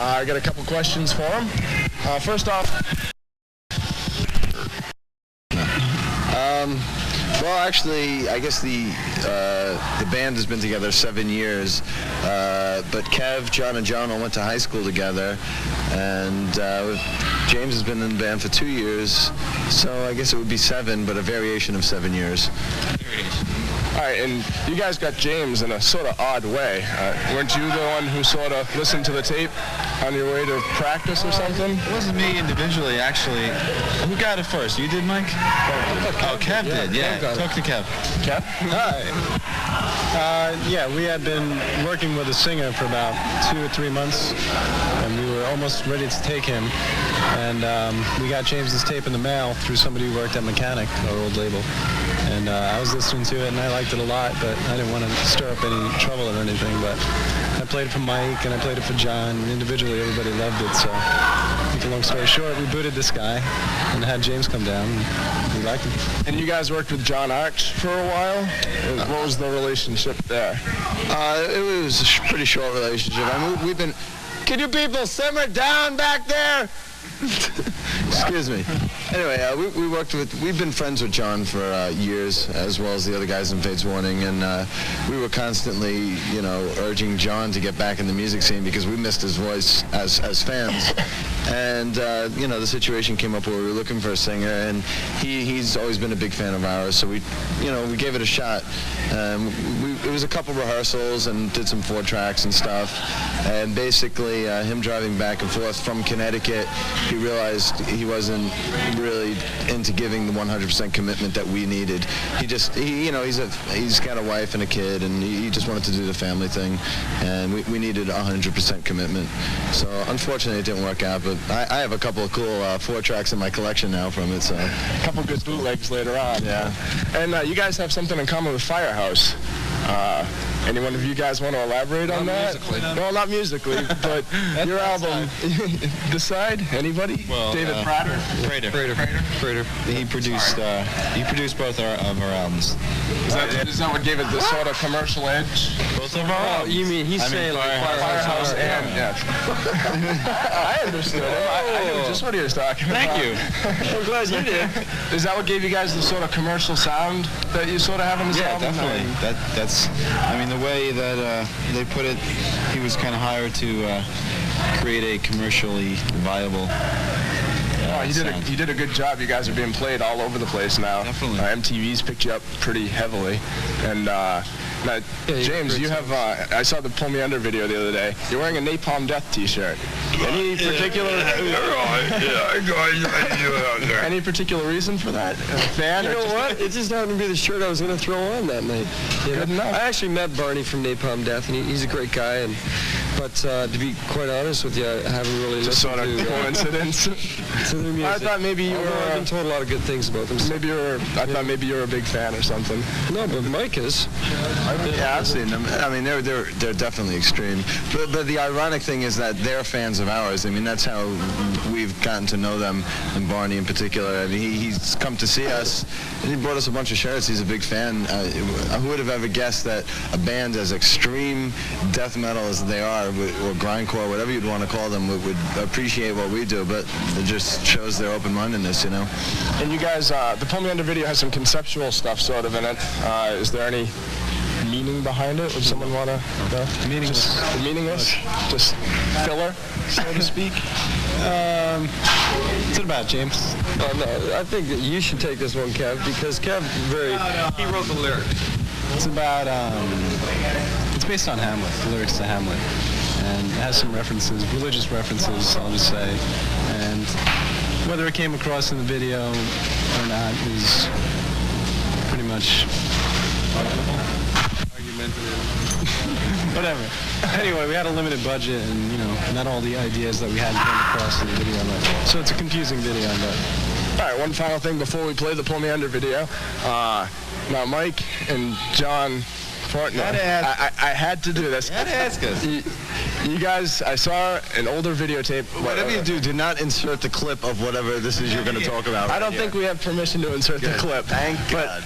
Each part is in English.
I got a couple questions for him. First off, well, actually, I guess the band has been together 7 years, but Kev, John, and John all went to high school together, and James has been in the band for 2 years, so I guess it would be 7, but a variation of 7 years. all right, and you guys got James in a sort of odd way. Weren't you the one who sort of listened to the tape on your way to practice or something? It wasn't me individually, actually. Who got it first? You did, Mike? Oh, Kev did, yeah. Talk to Kev. Kev? Hi. Yeah, we had been working with a singer for about 2 or 3 months, and we were almost ready to take him. And we got James's tape in the mail through somebody who worked at Mechanic, our old label. And I was listening to it, and I liked it a lot, but I didn't want to stir up any trouble or anything. But I played it for Mike, and I played it for John. And individually, everybody loved it. So, to make a long story short, we booted this guy and had James come down, and we liked him. And you guys worked with John Arch for a while? What was the relationship there? It was a pretty short relationship. I mean, we've been... Can you people simmer down back there? Excuse me. Anyway, we've been friends with John for years, as well as the other guys in Fates Warning, and we were constantly, urging John to get back in the music scene because we missed his voice as fans. And the situation came up where we were looking for a singer, and he's always been a big fan of ours, so we gave it a shot. It was a couple rehearsals and did some 4 tracks and stuff, and basically him driving back and forth from Connecticut, he realized he wasn't really into giving the 100% commitment that we needed. He's got a wife and a kid, and he just wanted to do the family thing, and we needed 100% commitment. So unfortunately, it didn't work out. But I have a couple of cool 4 tracks in my collection now from it. So a couple good bootlegs later on. Yeah. And you guys have something in common with Firehouse. Any one of you guys want to elaborate on that? Musically. No, not musically, but your album. Decide? Anybody? Well, David Prater? Prater. He produced both of our albums. Is that what gave it this sort of commercial edge? Both of our albums? You mean he's saying like Firehouse and yes. I understood him. I knew just what he was talking about. Thank you. I'm glad you did. Is that what gave you guys the sort of commercial sound that you sort of have in this album? Definitely. That's. I mean, the way that they put it, he was kind of hired to create a commercially viable. You did a good job. You guys are being played all over the place now. Definitely. MTV's picked you up pretty heavily. And now, James, you have, I saw the Pull Me Under video the other day. You're wearing a Napalm Death t-shirt. Any particular... Any particular reason for that? A fan? You know what? It just happened to be the shirt I was going to throw on that night. Good enough. I actually met Barney from Napalm Death, and he's a great guy. But to be quite honest with you, I haven't really listened sort of to coincidence. to their music. I thought maybe you were... I've been told a lot of good things about them. I thought maybe you were a big fan or something. No, but Mike is. Yeah, I've seen them. I mean, they're definitely extreme. But the ironic thing is that they're fans of ours. I mean, that's how we've gotten to know them, and Barney in particular. I mean, he's come to see us, and he brought us a bunch of shirts. He's a big fan. Who would have ever guessed that a band as extreme death metal as they are, or grindcore, whatever you'd want to call them, would appreciate what we do, but it just shows their open-mindedness, And you guys, the Pull Me Under video has some conceptual stuff sort of in it. Is there any meaning behind it? Would someone want to know? Meaningless? Just filler, so to speak? What's it about, James? No, I think that you should take this one, Kev, because Kev he wrote the lyrics. It's about, it's based on Hamlet, the lyrics to Hamlet. And it has some references, religious references, I'll just say. And whether it came across in the video or not is pretty much argumentative. Whatever. Anyway, we had a limited budget, and not all the ideas that we had came across in the video. So it's a confusing video, but... All right, one final thing before we play the Pull Me Under video. Now, Mike and John Fortner, I had to do this. You had to ask us. You guys, I saw an older videotape. Whatever you do not insert the clip of whatever this is you're going to talk about. I don't think we have permission to insert the clip. Thank God.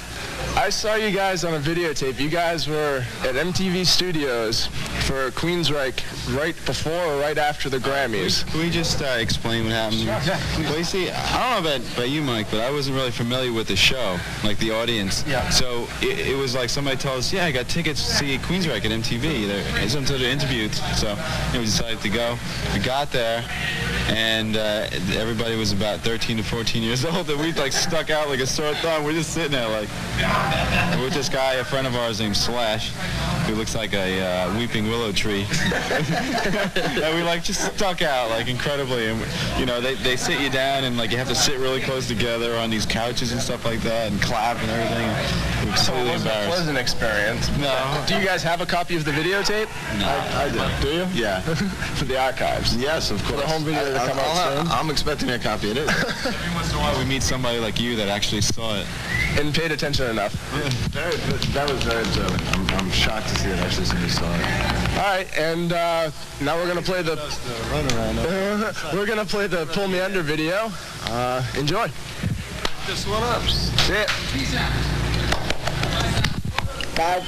I saw you guys on a videotape. You guys were at MTV Studios for Queensryche right before or right after the Grammys. Can we just explain what happened? Well, you see, I don't know about you, Mike, but I wasn't really familiar with the show, like the audience. Yeah. So it was like somebody told us, yeah, I got tickets to see Queensryche at MTV. It's until they're interviewed. So we decided to go. We got there, and everybody was about 13 to 14 years old, and we like stuck out like a sore thumb. We're just sitting there like, with this guy, a friend of ours named Slash, who looks like a weeping willow tree. And we like just stuck out like incredibly, and you know they sit you down and like you have to sit really close together on these couches and stuff like that and clap and everything. It was So it wasn't a pleasant experience. No. Do you guys have a copy of the videotape? No. I do. Do you? Yeah. For the archives. Yes, of course. The home video to come out soon. I'm expecting a copy of it. Every once in a while we meet somebody like you that actually saw it. And paid attention enough. That was very observant. I'm shocked to see that actually somebody saw it. All right, and now we're gonna play the we're gonna play the Pull Me Under video. Enjoy. Just one up. See it. 5,